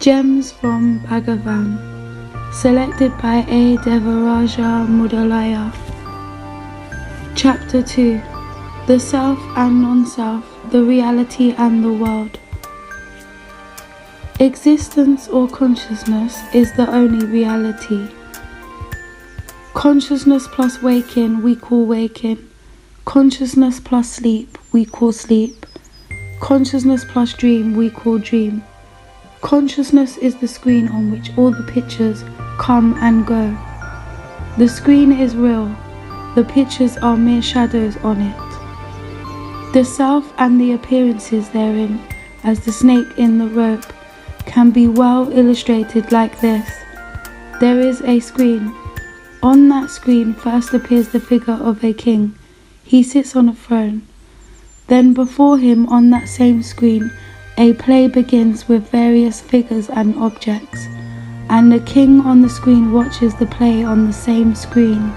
Gems from Bhagavan, selected by A. Devaraja Mudaliar. Chapter 2. The Self and Non-Self, the Reality and the World. Existence or consciousness is the only reality. Consciousness plus waking we call waking. Consciousness plus sleep we call sleep. Consciousness plus dream we call dream. Consciousness is the screen on which all the pictures come and go. The screen is real, the pictures are mere shadows on it. The self and the appearances therein, as the snake in the rope, can be well illustrated like this. There is a screen. On that screen first appears the figure of a king. He sits on a throne. Then before him on that same screen, a play begins with various figures and objects, and the king on the screen watches the play on the same screen.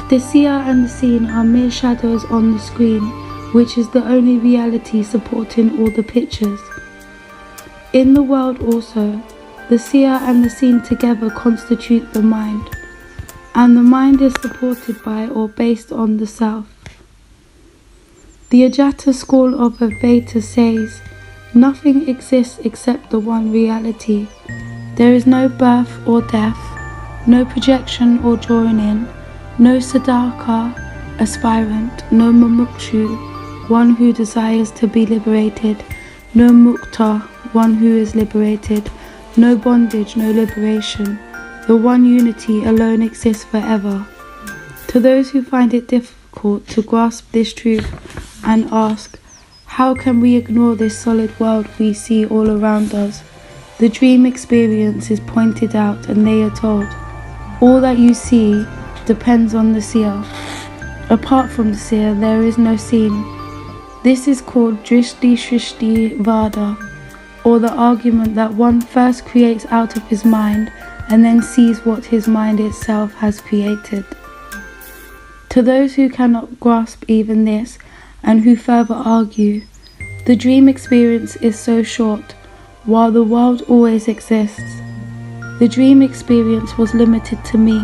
The seer and the seen are mere shadows on the screen, which is the only reality supporting all the pictures. In the world also, the seer and the seen together constitute the mind, and the mind is supported by or based on the self. The Ajata school of Advaita says, nothing exists except the one reality. There is no birth or death, no projection or drawing in, no sadhaka, aspirant, no mumukshu, one who desires to be liberated, no mukta, one who is liberated, no bondage, no liberation. The one unity alone exists forever. To those who find it difficult to grasp this truth and ask, how can we ignore this solid world we see all around us? The dream experience is pointed out and they are told, all that you see depends on the seer. Apart from the seer, there is no seen. This is called Drishti Shrishti Vada, or the argument that one first creates out of his mind and then sees what his mind itself has created. To those who cannot grasp even this, and who further argue, the dream experience is so short, while the world always exists. The dream experience was limited to me,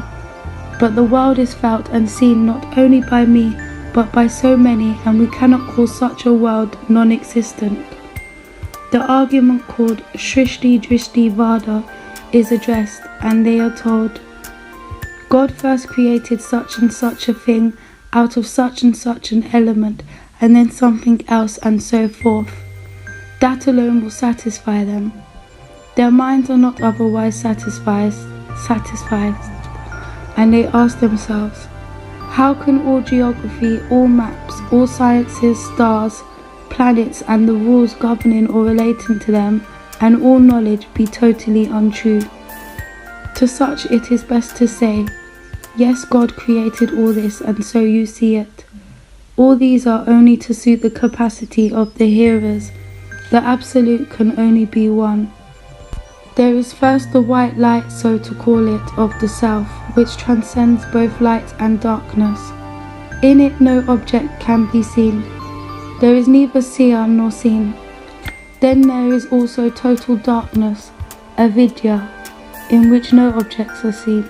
but the world is felt and seen not only by me, but by so many, and we cannot call such a world non-existent. The argument called Shrishti Drishti Vada is addressed, and they are told, God first created such and such a thing out of such and such an element, and then something else, and so forth. That alone will satisfy them. Their minds are not otherwise satisfied, and they ask themselves, how can all geography, all maps, all sciences, stars, planets, and the rules governing or relating to them, and all knowledge be totally untrue? To such it is best to say, yes, God created all this, and so you see it. All these are only to suit the capacity of the hearers. The Absolute can only be one. There is first the white light, so to call it, of the Self, which transcends both light and darkness. In it no object can be seen. There is neither seer nor seen. Then there is also total darkness, avidya, in which no objects are seen.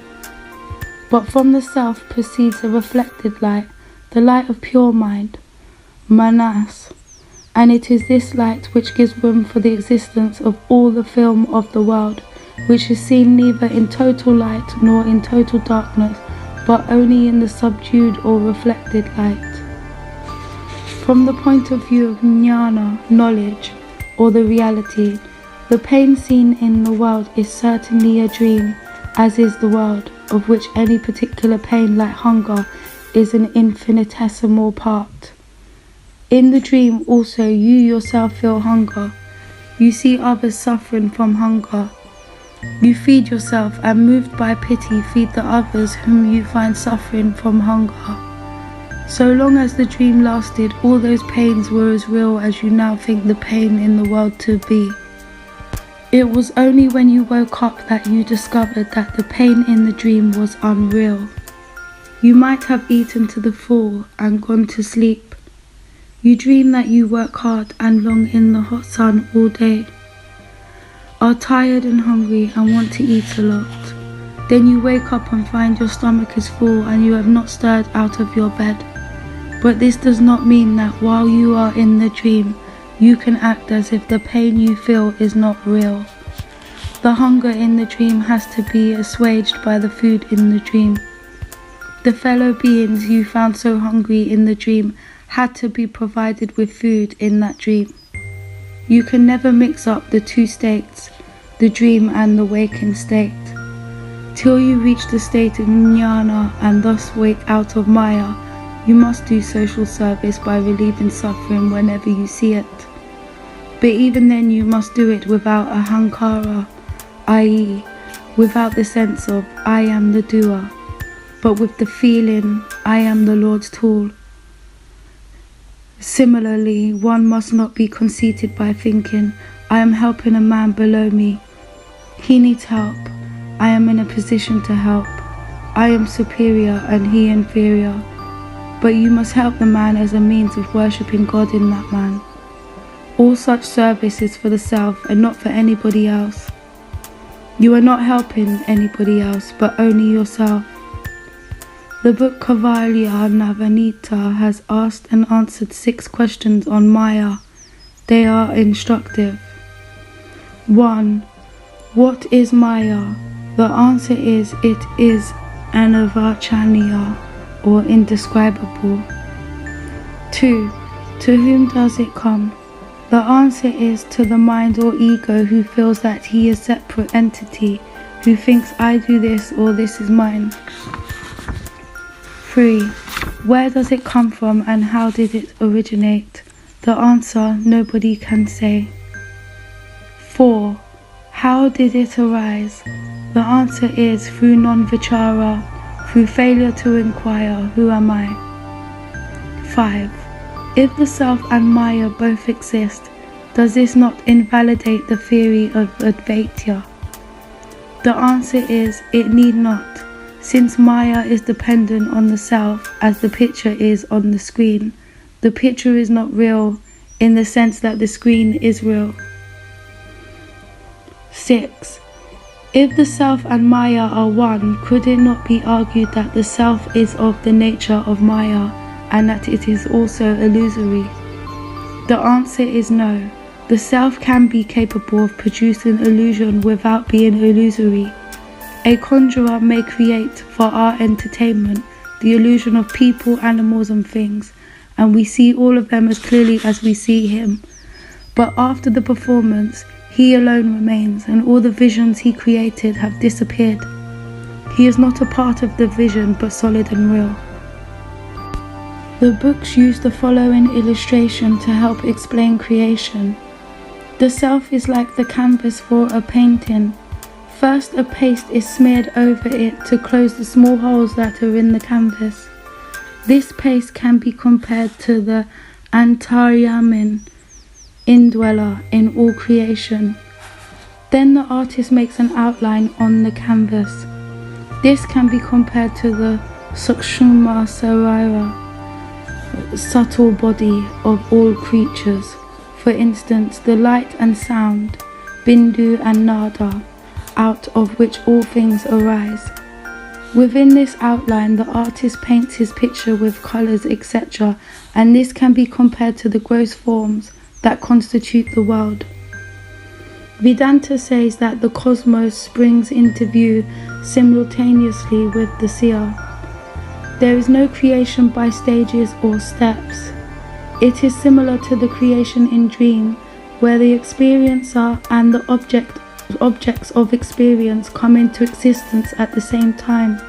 But from the Self proceeds a reflected light, the light of pure mind, manas, and it is this light which gives room for the existence of all the film of the world, which is seen neither in total light nor in total darkness, but only in the subdued or reflected light. From the point of view of jnana, knowledge, or the reality, the pain seen in the world is certainly a dream, as is the world, of which any particular pain like hunger is an infinitesimal part. In the dream also you yourself feel hunger. You see others suffering from hunger. You feed yourself and moved by pity feed the others whom you find suffering from hunger. So long as the dream lasted, all those pains were as real as you now think the pain in the world to be. It was only when you woke up that you discovered that the pain in the dream was unreal. You might have eaten to the full and gone to sleep. You dream that you work hard and long in the hot sun all day. are tired and hungry and want to eat a lot. Then you wake up and find your stomach is full and you have not stirred out of your bed. But this does not mean that while you are in the dream, you can act as if the pain you feel is not real. The hunger in the dream has to be assuaged by the food in the dream. The fellow beings you found so hungry in the dream had to be provided with food in that dream. You can never mix up the two states, the dream and the waking state. Till you reach the state of jnana and thus wake out of Maya, you must do social service by relieving suffering whenever you see it. But even then you must do it without ahankara, i.e., without the sense of I am the doer, but with the feeling I am the Lord's tool. Similarly, one must not be conceited by thinking I am helping a man below me. He needs help. I am in a position to help. I am superior and he inferior. But you must help the man as a means of worshipping God in that man. All such service is for the self and not for anybody else. You are not helping anybody else, but only yourself. The book Kavalya Navanita has asked and answered 6 questions on Maya. They are instructive. 1. What is Maya? The answer is it is anavachaniya, or indescribable. 2. To whom does it come? The answer is to the mind or ego who feels that he is a separate entity, who thinks I do this or this is mine. 3. Where does it come from and how did it originate? The answer nobody can say. 4. How did it arise? The answer is through non-vichara, through failure to inquire, who am I? 5. If the self and Maya both exist, does this not invalidate the theory of Advaita? The answer is it need not, since Maya is dependent on the self as the picture is on the screen. The picture is not real in the sense that the screen is real. 6. If the self and Maya are one, could it not be argued that the self is of the nature of Maya and that it is also illusory? The answer is no. The self can be capable of producing illusion without being illusory. A conjurer may create for our entertainment the illusion of people, animals and things, and we see all of them as clearly as we see him. But after the performance, he alone remains, and all the visions he created have disappeared. He is not a part of the vision, but solid and real. The books use the following illustration to help explain creation. The self is like the canvas for a painting. First, a paste is smeared over it to close the small holes that are in the canvas. This paste can be compared to the Antaryamin, indweller in all creation. Then the artist makes an outline on the canvas. This can be compared to the Sukshma Sarira, subtle body of all creatures. For instance, the light and sound, Bindu and Nada, out of which all things arise. Within this outline, the artist paints his picture with colours, etc., and this can be compared to the gross forms that constitute the world. Vedanta says that the cosmos springs into view simultaneously with the seer. There is no creation by stages or steps. It is similar to the creation in dream, where the experiencer and the objects of experience come into existence at the same time.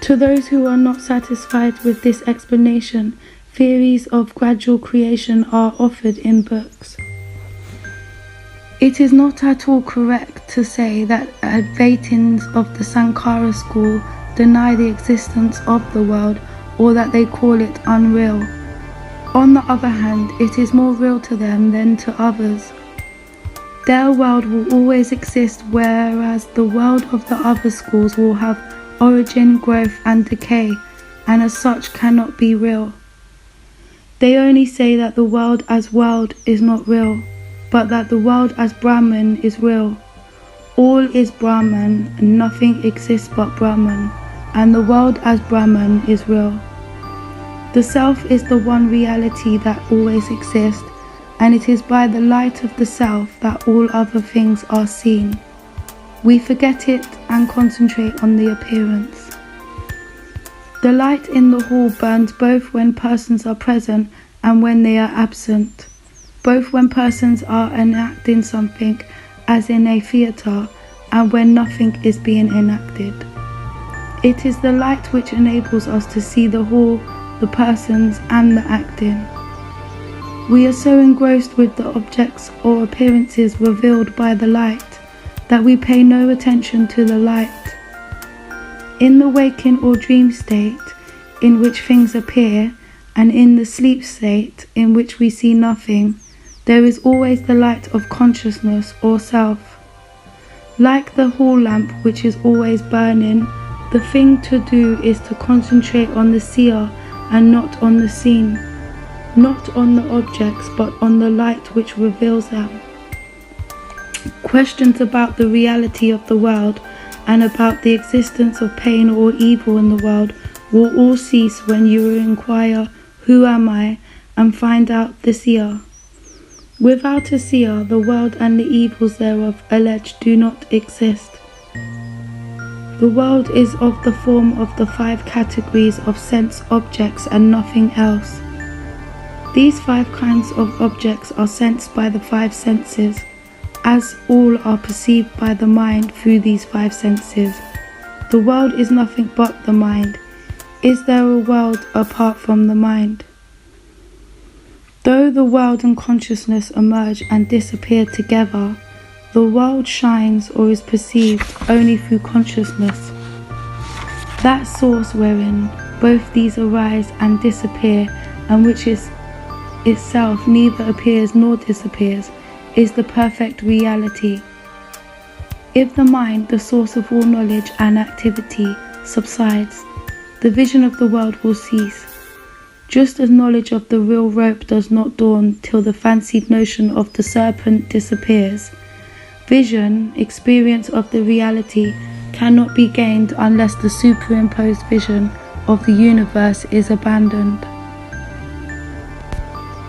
To those who are not satisfied with this explanation, theories of gradual creation are offered in books. It is not at all correct to say that Advaitins of the Sankara school deny the existence of the world or that they call it unreal. On the other hand, it is more real to them than to others. Their world will always exist, whereas the world of the other schools will have origin, growth and decay, and as such cannot be real. They only say that the world as world is not real, but that the world as Brahman is real. All is Brahman, and nothing exists but Brahman, and the world as Brahman is real. The self is the one reality that always exists, and it is by the light of the self that all other things are seen. We forget it and concentrate on the appearance. The light in the hall burns both when persons are present and when they are absent, both when persons are enacting something, as in a theatre, and when nothing is being enacted. It is the light which enables us to see the hall, the persons, and the acting. We are so engrossed with the objects or appearances revealed by the light that we pay no attention to the light. In the waking or dream state, in which things appear, and in the sleep state, in which we see nothing, there is always the light of consciousness or self. Like the hall lamp which is always burning, the thing to do is to concentrate on the seer and not on the seen, not on the objects but on the light which reveals them. Questions about the reality of the world and about the existence of pain or evil in the world will all cease when you inquire, "Who am I?" and find out the seer. Without a seer, the world and the evils thereof alleged do not exist. The world is of the form of the 5 categories of sense objects and nothing else. These 5 kinds of objects are sensed by the 5 senses, as all are perceived by the mind through these 5 senses. The world is nothing but the mind. Is there a world apart from the mind? Though the world and consciousness emerge and disappear together, the world shines or is perceived only through consciousness. That source wherein both these arise and disappear, and which is itself neither appears nor disappears, is the perfect reality. If the mind, the source of all knowledge and activity, subsides, the vision of the world will cease. Just as knowledge of the real rope does not dawn till the fancied notion of the serpent disappears, vision, experience of the reality, cannot be gained unless the superimposed vision of the universe is abandoned.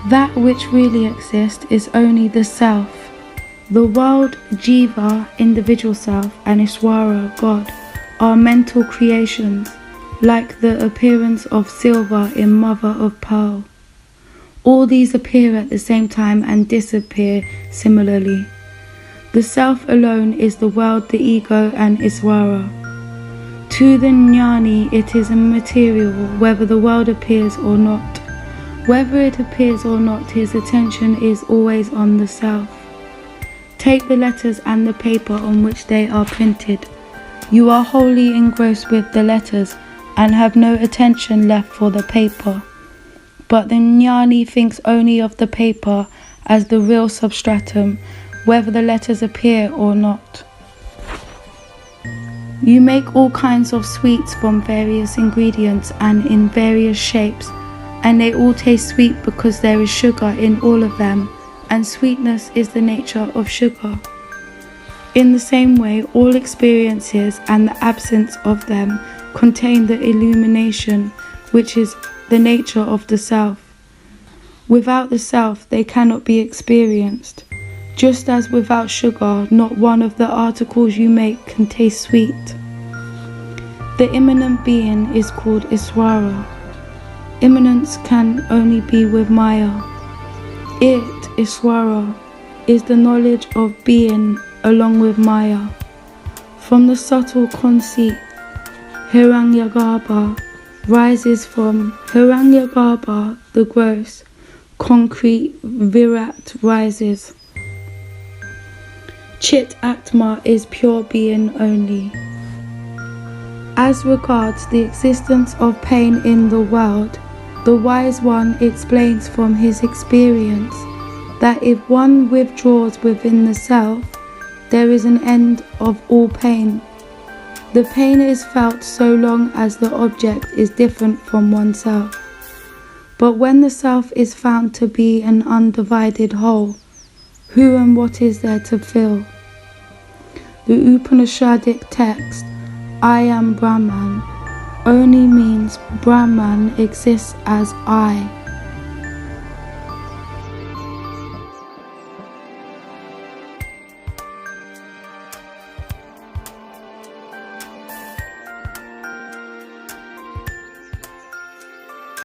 That which really exists is only the self. The world, Jiva, individual self, and Ishwara, God, are mental creations, like the appearance of silver in mother of pearl. All these appear at the same time and disappear similarly. The self alone is the world, the ego, and Ishwara. To the jnani it is immaterial whether the world appears or not. Whether it appears or not, his attention is always on the self. Take the letters and the paper on which they are printed. You are wholly engrossed with the letters and have no attention left for the paper. But the jnani thinks only of the paper as the real substratum, whether the letters appear or not. You make all kinds of sweets from various ingredients and in various shapes, and they all taste sweet because there is sugar in all of them, and sweetness is the nature of sugar. In the same way, all experiences and the absence of them contain the illumination, which is the nature of the self. Without the self, they cannot be experienced. Just as without sugar, not one of the articles you make can taste sweet. The immanent being is called Iswara. Immanence can only be with Maya. It, Iswara, is the knowledge of being along with Maya. From the subtle conceit, Hiranyagarbha rises from Hiranyagarbha, the gross, concrete Virat rises. Chit Atma is pure being only. As regards the existence of pain in the world, the wise one explains from his experience that if one withdraws within the self, there is an end of all pain. The pain is felt so long as the object is different from oneself. But when the self is found to be an undivided whole, Who and what is there to feel? The Upanishadic text, I am Brahman, only means Brahman exists as I.